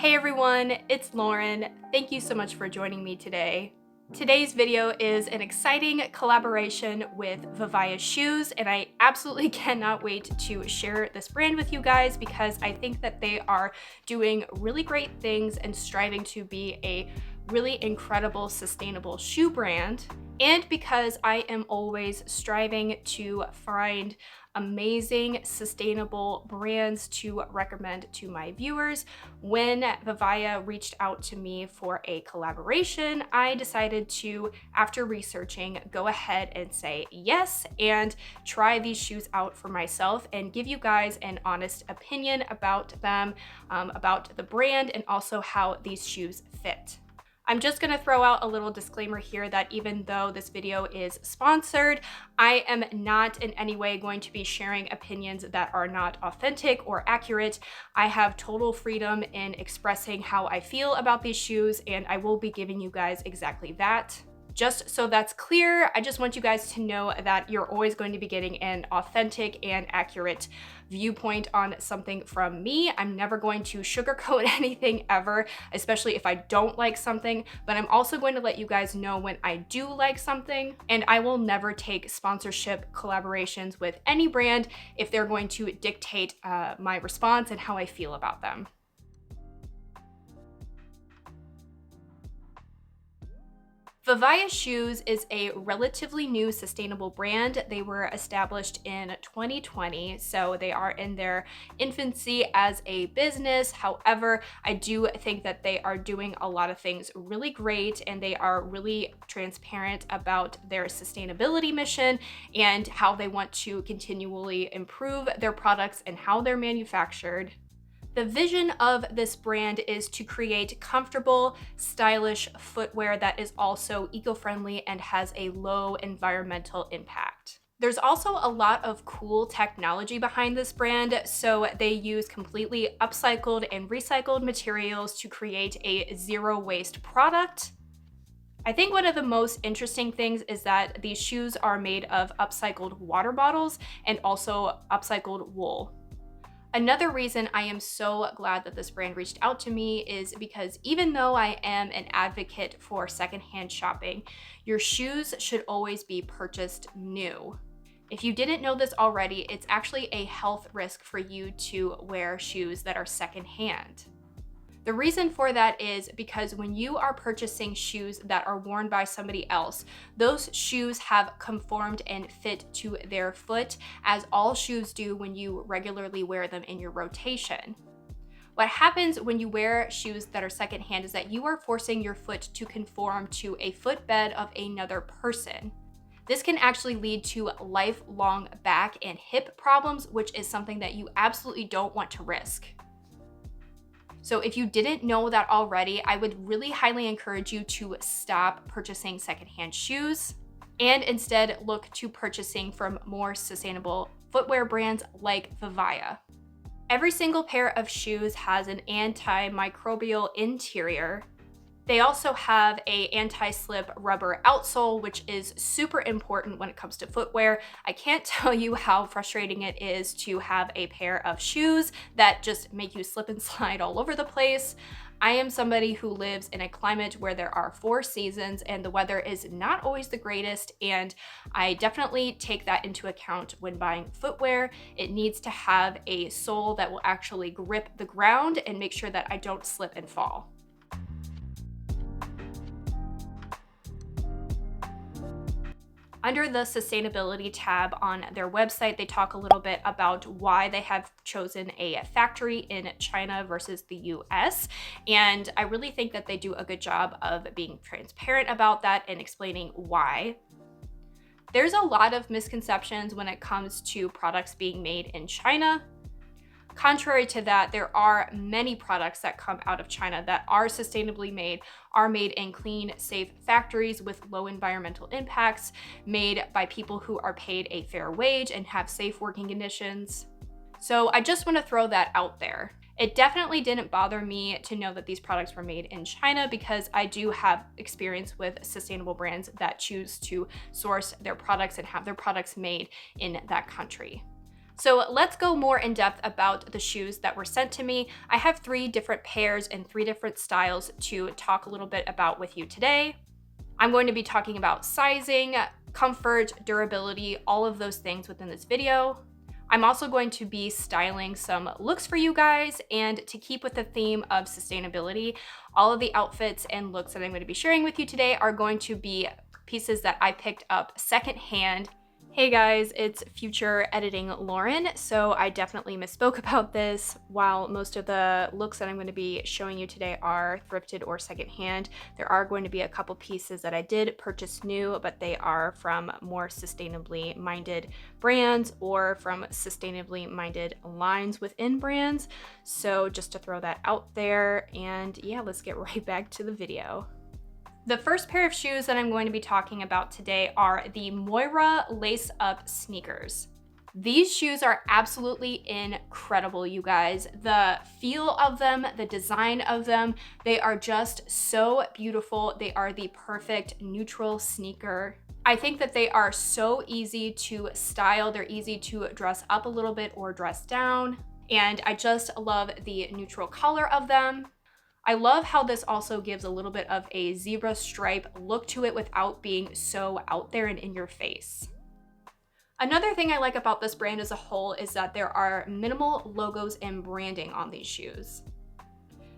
Hey everyone, it's Lauren. Thank you so much for joining me today. Today's video is an exciting collaboration with Vivaia shoes, and I absolutely cannot wait to share this brand with you guys because I think that they are doing really great things and striving to be a really incredible, sustainable shoe brand. And because I am always striving to find amazing, sustainable brands to recommend to my viewers, when Vivaia reached out to me for a collaboration, I decided to, after researching, go ahead and say yes and try these shoes out for myself and give you guys an honest opinion about them, about the brand, and also how these shoes fit. I'm just gonna throw out a little disclaimer here that even though this video is sponsored, I am not in any way going to be sharing opinions that are not authentic or accurate. I have total freedom in expressing how I feel about these shoes, and I will be giving you guys exactly that. Just so that's clear, I just want you guys to know that you're always going to be getting an authentic and accurate viewpoint on something from me. I'm never going to sugarcoat anything ever, especially if I don't like something, but I'm also going to let you guys know when I do like something, and I will never take sponsorship collaborations with any brand if they're going to dictate my response and how I feel about them. Vivaia Shoes is a relatively new sustainable brand. They were established in 2020, so they are in their infancy as a business. However, I do think that they are doing a lot of things really great, and they are really transparent about their sustainability mission and how they want to continually improve their products and how they're manufactured. The vision of this brand is to create comfortable, stylish footwear that is also eco-friendly and has a low environmental impact. There's also a lot of cool technology behind this brand, so they use completely upcycled and recycled materials to create a zero-waste product. I think one of the most interesting things is that these shoes are made of upcycled water bottles and also upcycled wool. Another reason I am so glad that this brand reached out to me is because even though I am an advocate for secondhand shopping, your shoes should always be purchased new. If you didn't know this already, it's actually a health risk for you to wear shoes that are secondhand. The reason for that is because when you are purchasing shoes that are worn by somebody else, those shoes have conformed and fit to their foot, as all shoes do when you regularly wear them in your rotation. What happens when you wear shoes that are secondhand is that you are forcing your foot to conform to a footbed of another person. This can actually lead to lifelong back and hip problems, which is something that you absolutely don't want to risk. So if you didn't know that already, I would really highly encourage you to stop purchasing secondhand shoes and instead look to purchasing from more sustainable footwear brands like Vivaia. Every single pair of shoes has an antimicrobial interior. They also have an anti-slip rubber outsole, which is super important when it comes to footwear. I can't tell you how frustrating it is to have a pair of shoes that just make you slip and slide all over the place. I am somebody who lives in a climate where there are 4 seasons and the weather is not always the greatest, and I definitely take that into account when buying footwear. It needs to have a sole that will actually grip the ground and make sure that I don't slip and fall. Under the sustainability tab on their website, they talk a little bit about why they have chosen a factory in China versus the US. And I really think that they do a good job of being transparent about that and explaining why. There's a lot of misconceptions when it comes to products being made in China. Contrary to that, there are many products that come out of China that are sustainably made, are made in clean, safe factories with low environmental impacts, made by people who are paid a fair wage and have safe working conditions. So I just want to throw that out there. It definitely didn't bother me to know that these products were made in China because I do have experience with sustainable brands that choose to source their products and have their products made in that country. So let's go more in depth about the shoes that were sent to me. I have 3 different pairs and 3 different styles to talk a little bit about with you today. I'm going to be talking about sizing, comfort, durability, all of those things within this video. I'm also going to be styling some looks for you guys, and to keep with the theme of sustainability, all of the outfits and looks that I'm going to be sharing with you today are going to be pieces that I picked up secondhand. Hey guys, it's future editing Lauren. So I definitely misspoke about this. While most of the looks that I'm going to be showing you today are thrifted or secondhand, there are going to be a couple pieces that I did purchase new, but they are from more sustainably minded brands or from sustainably minded lines within brands. So just to throw that out there, and yeah, let's get right back to the video. The first pair of shoes that I'm going to be talking about today are the Moira lace-up sneakers. These shoes are absolutely incredible, you guys. The feel of them, the design of them, they are just so beautiful. They are the perfect neutral sneaker. I think that they are so easy to style. They're easy to dress up a little bit or dress down. And I just love the neutral color of them. I love how this also gives a little bit of a zebra stripe look to it without being so out there and in your face. Another thing I like about this brand as a whole is that there are minimal logos and branding on these shoes.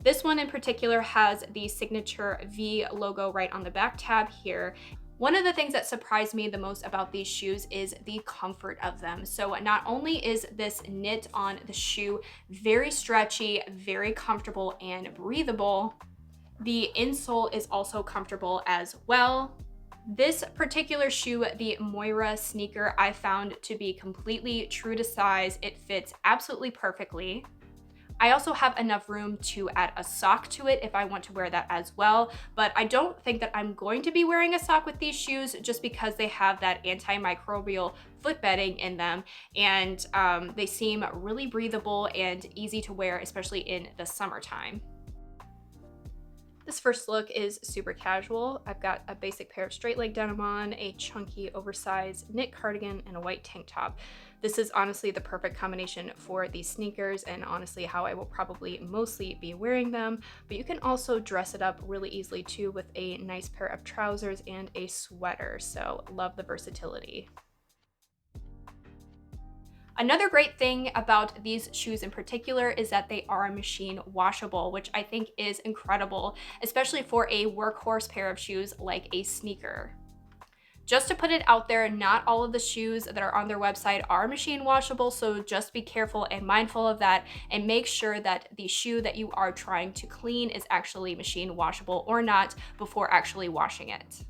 This one in particular has the signature V logo right on the back tab here. One of the things that surprised me the most about these shoes is the comfort of them. So not only is this knit on the shoe very stretchy, very comfortable and breathable, the insole is also comfortable as well. This particular shoe, the Moira sneaker, I found to be completely true to size. It fits absolutely perfectly. I also have enough room to add a sock to it if I want to wear that as well, but I don't think that I'm going to be wearing a sock with these shoes just because they have that antimicrobial foot bedding in them, and they seem really breathable and easy to wear, especially in the summertime. This first look is super casual. I've got a basic pair of straight leg denim on, a chunky oversized knit cardigan, and a white tank top. This is honestly the perfect combination for these sneakers and honestly how I will probably mostly be wearing them, but you can also dress it up really easily too with a nice pair of trousers and a sweater, so love the versatility. Another great thing about these shoes in particular is that they are machine washable, which I think is incredible, especially for a workhorse pair of shoes like a sneaker. Just to put it out there, not all of the shoes that are on their website are machine washable, so just be careful and mindful of that, and make sure that the shoe that you are trying to clean is actually machine washable or not before actually washing it.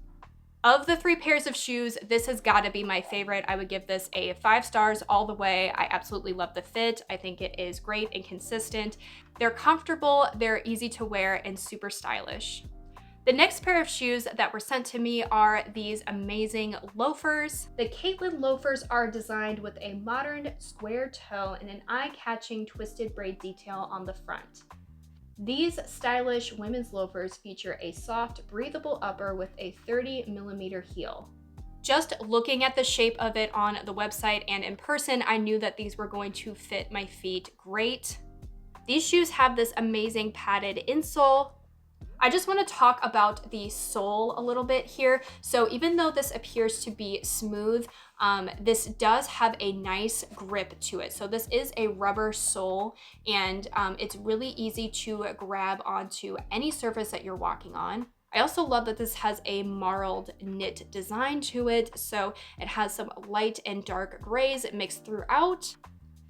Of the 3 pairs of shoes, this has got to be my favorite. I would give this a 5 stars all the way. I absolutely love the fit. I think it is great and consistent. They're comfortable, they're easy to wear, and super stylish. The next pair of shoes that were sent to me are these amazing loafers. The Caitlin loafers are designed with a modern square toe and an eye-catching twisted braid detail on the front. These stylish women's loafers feature a soft, breathable upper with a 30mm heel. Just looking at the shape of it on the website and in person, I knew that these were going to fit my feet great. These shoes have this amazing padded insole. I just want to talk about the sole a little bit here. So even though this appears to be smooth, this does have a nice grip to it. So this is a rubber sole, and it's really easy to grab onto any surface that you're walking on. I also love that this has a marled knit design to it. So it has some light and dark grays mixed throughout.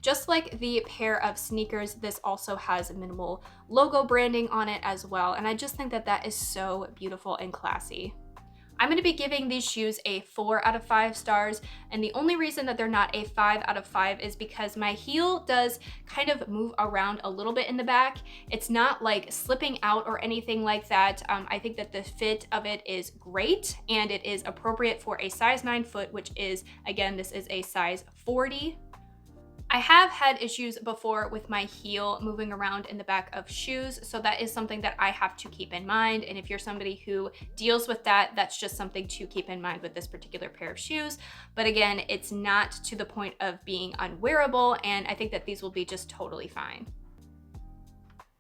Just like the pair of sneakers, this also has minimal logo branding on it as well, and I just think that that is so beautiful and classy. I'm going to be giving these shoes a 4 out of 5 stars, and the only reason that they're not a 5 out of 5 is because my heel does kind of move around a little bit in the back. It's not like slipping out or anything like that. I think that the fit of it is great, and it is appropriate for a size 9 foot, which is, again, this is a size 40. I have had issues before with my heel moving around in the back of shoes, so that is something that I have to keep in mind. And if you're somebody who deals with that, that's just something to keep in mind with this particular pair of shoes. But again, it's not to the point of being unwearable, and I think that these will be just totally fine.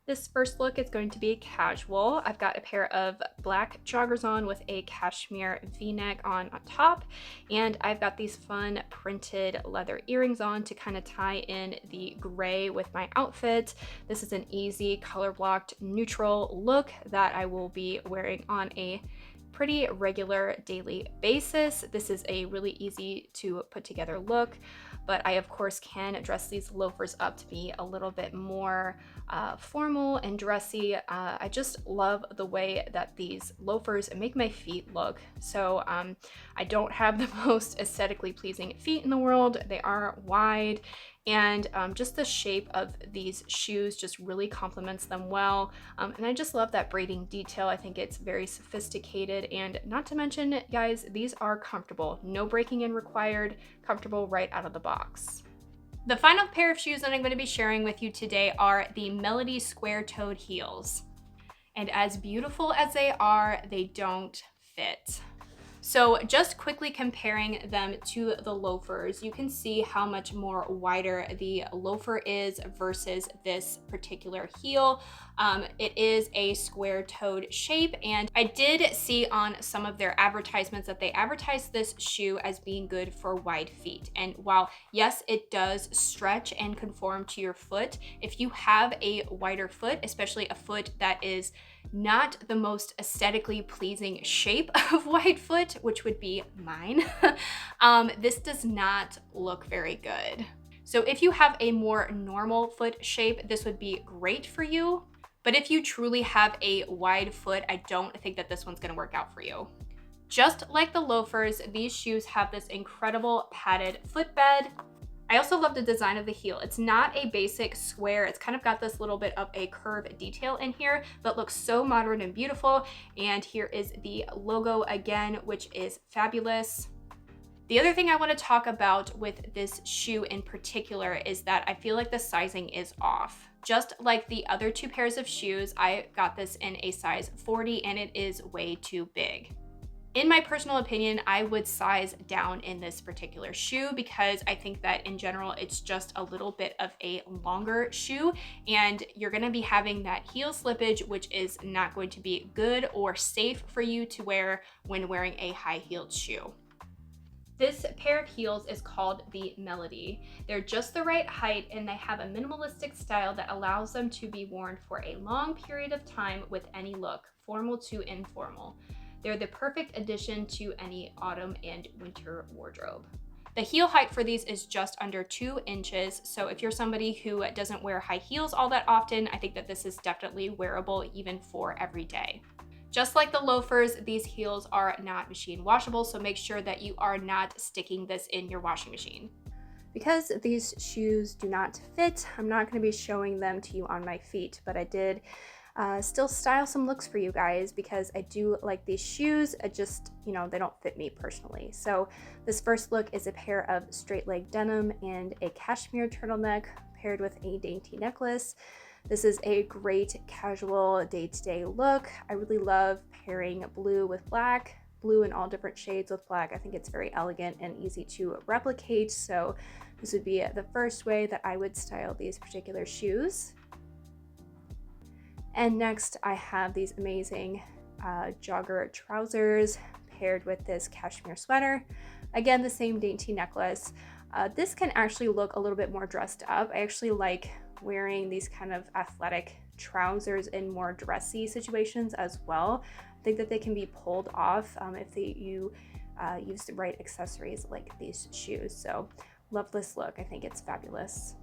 This first look is going to be casual. I've got a pair of black joggers on with a cashmere v-neck on top, and I've got these fun printed leather earrings on to kind of tie in the gray with my outfit. This is an easy color blocked neutral look that I will be wearing on a pretty regular daily basis. This is a really easy to put together look, but I of course can dress these loafers up to be a little bit more formal and dressy. I just love the way that these loafers make my feet look. So I don't have the most aesthetically pleasing feet in the world. They are wide, and just the shape of these shoes just really complements them well. And I just love that braiding detail. I think it's very sophisticated, and not to mention, guys, these are comfortable. No breaking in required, comfortable right out of the box. The final pair of shoes that I'm going to be sharing with you today are the Melody square-toed heels. And as beautiful as they don't fit. So just quickly comparing them to the loafers, you can see how much more wider the loafer is versus this particular heel. It is a square-toed shape, and I did see on some of their advertisements that they advertise this shoe as being good for wide feet. And while yes, it does stretch and conform to your foot, if you have a wider foot, especially a foot that is not the most aesthetically pleasing shape of wide foot, which would be mine, this does not look very good. So if you have a more normal foot shape, this would be great for you. But if you truly have a wide foot, I don't think that this one's gonna work out for you. Just like the loafers, these shoes have this incredible padded footbed. I also love the design of the heel. It's not a basic square. It's kind of got this little bit of a curve detail in here, but looks so modern and beautiful. And here is the logo again, which is fabulous. The other thing I want to talk about with this shoe in particular is that I feel like the sizing is off. Just like the other two pairs of shoes, I got this in a size 40 and it is way too big. In my personal opinion, I would size down in this particular shoe because I think that in general, it's just a little bit of a longer shoe, and you're gonna be having that heel slippage, which is not going to be good or safe for you to wear when wearing a high-heeled shoe. This pair of heels is called the Melody. They're just the right height, and they have a minimalistic style that allows them to be worn for a long period of time with any look, formal to informal. They're the perfect addition to any autumn and winter wardrobe. The heel height for these is just under 2 inches, so if you're somebody who doesn't wear high heels all that often, I think that this is definitely wearable even for every day. Just like the loafers, these heels are not machine washable, so make sure that you are not sticking this in your washing machine. Because these shoes do not fit, I'm not going to be showing them to you on my feet, but I did still style some looks for you guys because I do like these shoes. I just, they don't fit me personally. So this first look is a pair of straight leg denim and a cashmere turtleneck paired with a dainty necklace. This is a great casual day-to-day look. I really love pairing blue with black, blue in all different shades with black. I think it's very elegant and easy to replicate. So this would be the first way that I would style these particular shoes. And next I have these amazing jogger trousers paired with this cashmere sweater. Again, the same dainty necklace. This can actually look a little bit more dressed up. I actually like wearing these kind of athletic trousers in more dressy situations as well. I think that they can be pulled off if you use the right accessories like these shoes. So love this look. I think it's fabulous.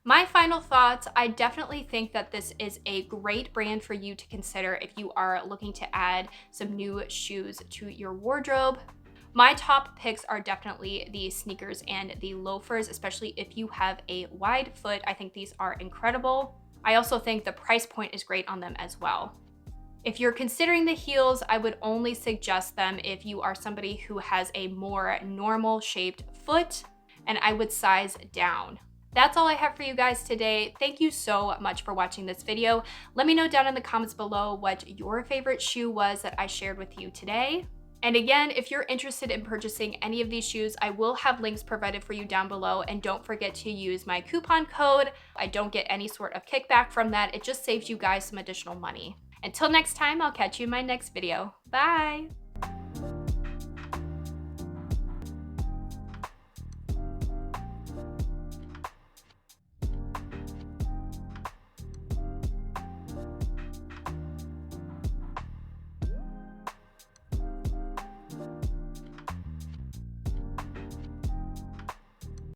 My final thoughts, I definitely think that this is a great brand for you to consider if you are looking to add some new shoes to your wardrobe. My top picks are definitely the sneakers and the loafers, especially if you have a wide foot. I think these are incredible. I also think the price point is great on them as well. If you're considering the heels, I would only suggest them if you are somebody who has a more normal shaped foot, and I would size down. That's all I have for you guys today. Thank you so much for watching this video. Let me know down in the comments below what your favorite shoe was that I shared with you today. And again, if you're interested in purchasing any of these shoes, I will have links provided for you down below. And don't forget to use my coupon code. I don't get any sort of kickback from that. It just saves you guys some additional money. Until next time, I'll catch you in my next video. Bye!